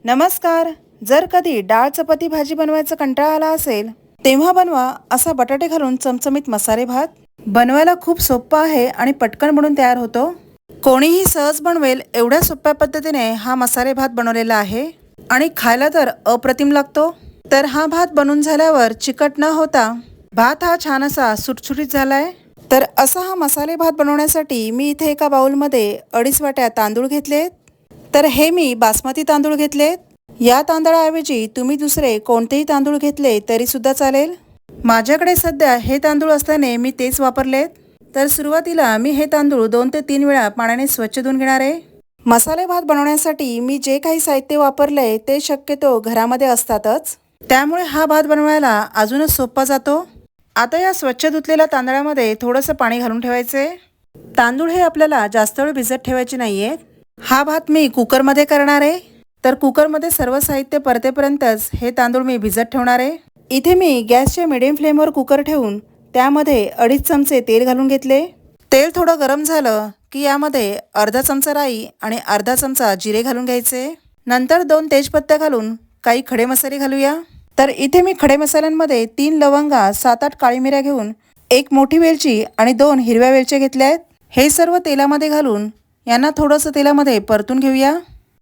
नमस्कार. जर कधी डाळ चपाती भाजी बनवायचा कंटाळा आला असेल तेव्हा बनवा असा बटाटे घालून चमचमीत मसाले भात. बनवायला खूप सोपा आहे आणि पटकन बनून तयार होतो. कोणीही सहज बनवेल एवढ्या सोप्या पद्धतीने हा मसाले भात बनवलेला आहे आणि खायला तर अप्रतिम लागतो. तर हा भात बनून झाल्यावर चिकट न होता भात हा छान असा सुटसुटीत झालाय. तर असा हा मसाले भात बनवण्यासाठी मी इथे एका बाउलमध्ये 2.5 वाट्या तांदूळ घेतलेत. तर हे मी बासमती तांदूळ घेतलेत. या तांदळाऐवजी तुम्ही दुसरे कोणतेही तांदूळ घेतले तरी सुद्धा चालेल. माझ्याकडे सध्या हे तांदूळ असल्याने मी तेच वापरलेत. तर सुरुवातीला मी हे तांदूळ 2 ते 3 वेळा पाण्याने स्वच्छ धुवून घेणार आहे. मसाले भात बनवण्यासाठी मी जे काही साहित्य वापरले ते शक्यतो घरामध्ये असतातच, त्यामुळे हा भात बनवायला अजूनच सोपा जातो. आता या स्वच्छ धुतलेल्या तांदळामध्ये थोडंसं पाणी घालून ठेवायचे. तांदूळ हे आपल्याला जास्त वेळ भिजत ठेवायचे नाहीये. हा भात मी कुकरमध्ये करणार आहे. तर कुकरमध्ये सर्व साहित्य परतेपर्यंतच हे तांदूळ मी भिजत ठेवणार आहे. इथे मी गॅसच्या मिडियम फ्लेमवर कुकर ठेवून त्यामध्ये 2.5 चमचे तेल घालून घेतले. तेल थोडं गरम झालं की यामध्ये अर्धा चमचा राई आणि अर्धा चमचा जिरे घालून घ्यायचे. नंतर 2 तेजपत्त्या घालून काही खडे मसाले घालूया. तर इथे मी खडे मसाल्यांमध्ये 3 लवंगा, 7-8 काळी मिऱ्या घेऊन 1 मोठी वेलची आणि 2 हिरव्या वेलच्या घेतल्या आहेत. हे सर्व तेलामध्ये घालून यांना थोडंसं तेलामध्ये परतून घेऊया.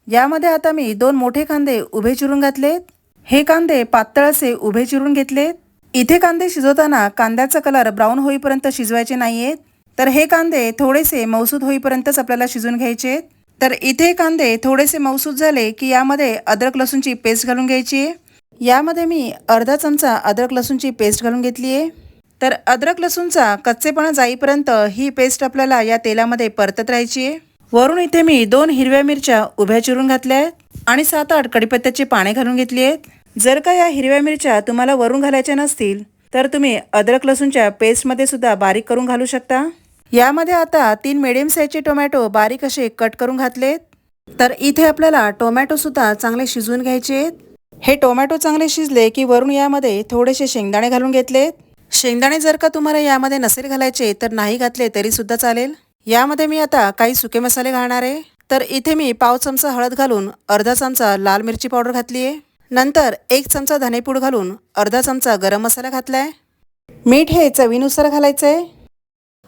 यामध्ये आता मी 2 मोठे कांदे उभे चिरून घातलेत. हे कांदे पातळ असे उभे चिरून घेतलेत. इथे कांदे शिजवताना कांद्याचा कलर ब्राऊन होईपर्यंत शिजवायचे नाहीयेत. तर हे कांदे थोडेसे मऊसूद होईपर्यंतच आपल्याला शिजून घ्यायचे. तर इथे कांदे थोडेसे मऊसूद झाले की यामध्ये अद्रक लसूणची पेस्ट घालून घ्यायची. यामध्ये मी अर्धा चमचा अद्रक लसूणची पेस्ट घालून घेतली आहे. तर अद्रक लसूणचा कच्चेपणा जाईपर्यंत ही पेस्ट आपल्याला या तेलामध्ये परतत राहायची आहे. वरून इथे मी 2 हिरव्या मिरच्या उभ्या चिरून घातल्या आहेत आणि 7-8 कढीपत्त्याची पाने घालून घेतली आहेत. जर का या हिरव्या मिरच्या तुम्हाला वरून घालायच्या नसतील तर तुम्ही अद्रक लसूणच्या पेस्टमध्ये सुद्धा बारीक करून घालू शकता. यामध्ये आता 3 मिडियम साईजचे टोमॅटो बारीक असे कट करून घातलेत. तर इथे आपल्याला टोमॅटो सुद्धा चांगले शिजवून घ्यायचे आहेत. हे टोमॅटो चांगले शिजले की वरून यामध्ये थोडेसे शेंगदाणे घालून घेतलेत. शेंगदाणे जर का तुम्हाला यामध्ये नसेल घालायचे तर नाही घातले तरी सुद्धा चालेल. यामध्ये मी आता काही सुके मसाले घालणार आहे. तर इथे मी पाव चमचा हळद घालून अर्धा चमचा लाल मिरची पावडर घातली आहे. नंतर 1 चमचा धनेपूड घालून अर्धा चमचा गरम मसाला घातलाय. मीठ हे चवीनुसार घालायचंय.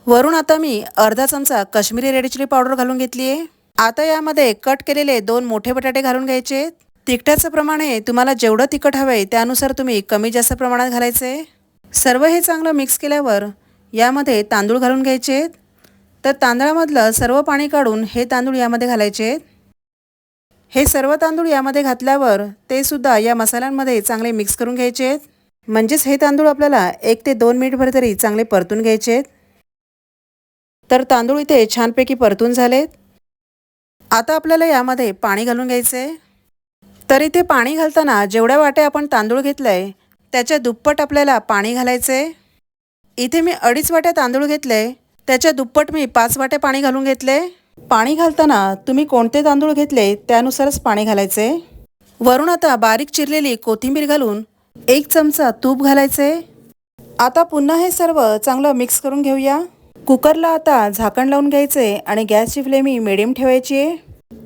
वरून आता मी अर्धा चमचा काश्मीरी रेड चिली पावडर घालून घेतली आहे. आता यामध्ये कट केलेले 2 मोठे बटाटे घालून घ्यायचे. तिखटाचं प्रमाण हे तुम्हाला जेवढं तिखट हवंय त्यानुसार तुम्ही कमी जास्त प्रमाणात घालायचे. सर्व हे चांगलं मिक्स केल्यावर यामध्ये तांदूळ घालून घ्यायचे. तर तांदळामधलं सर्व पाणी काढून हे तांदूळ यामध्ये घालायचे. हे सर्व तांदूळ यामध्ये घातल्यावर ते सुद्धा या मसाल्यांमध्ये चांगले मिक्स करून घ्यायचे. म्हणजेच हे तांदूळ आपल्याला 1 ते 2 मिनिटभर तरी चांगले परतून घ्यायचे. तर तांदूळ इथे छानपैकी परतून झालेत. आता आपल्याला यामध्ये पाणी घालून घ्यायचे. तर इथे पाणी घालताना जेवढ्या वाट्या आपण तांदूळ घेतलंय त्याच्या दुप्पट आपल्याला पाणी घालायचे. इथे मी 2.5 वाट्या तांदूळ घेतले, त्याच्या दुप्पट मी 5 वाट्या पाणी घालून घेतले. पाणी घालताना तुम्ही कोणते तांदूळ घेतले त्यानुसारच पाणी घालायचे. वरून आता बारीक चिरलेली कोथिंबीर घालून 1 चमचा तूप घालायचे. आता पुन्हा हे सर्व चांगलं मिक्स करून घेऊया. कुकरला आता झाकण लावून घ्यायचे आणि गॅसची फ्लेम ही मिडियम ठेवायची आहे.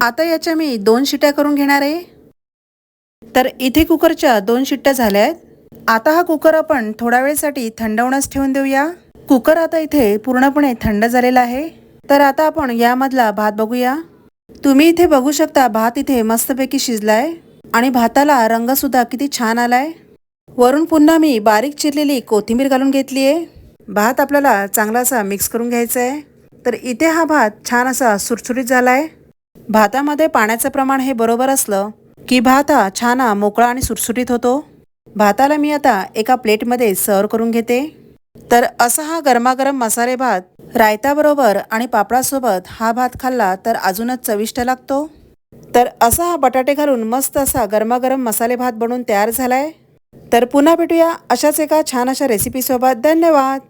आता याच्या मी 2 शिट्ट्या करून घेणार आहे. तर इथे कुकरच्या 2 शिट्ट्या झाल्या आहेत. आता हा कुकर आपण थोड्या वेळसाठी थंड होण्यास ठेवून देऊया. कुकर आता इथे पूर्णपणे थंड झालेला आहे. तर आता आपण यामधला भात बघूया. तुम्ही इथे बघू शकता भात इथे मस्तपैकी शिजलाय आणि भाताला रंग सुद्धा किती छान आलाय. वरून पुन्हा मी बारीक चिरलेली कोथिंबीर घालून घेतली आहे. भात आपल्याला चांगला असा मिक्स करून घ्यायचा आहे. तर इथे हा भात छान असा सुटसुटीत झालाय. भातामध्ये पाण्याचं प्रमाण हे बरोबर असलं की भात हा छान मोकळा आणि सुटसुटीत होतो. भाताला मी आता एका प्लेटमध्ये सर्व करून घेते. तर असा हा गरमागरम मसाले भात रायताबरोबर आणि पापडासोबत हा भात खाल्ला तर अजूनच चविष्ट लागतो. तर असा हा बटाटे घालून मस्त असा गरमागरम मसाले भात बनवून तयार झालाय. तर पुन्हा भेटूया अशाच एका छान अशा रेसिपीसोबत. धन्यवाद.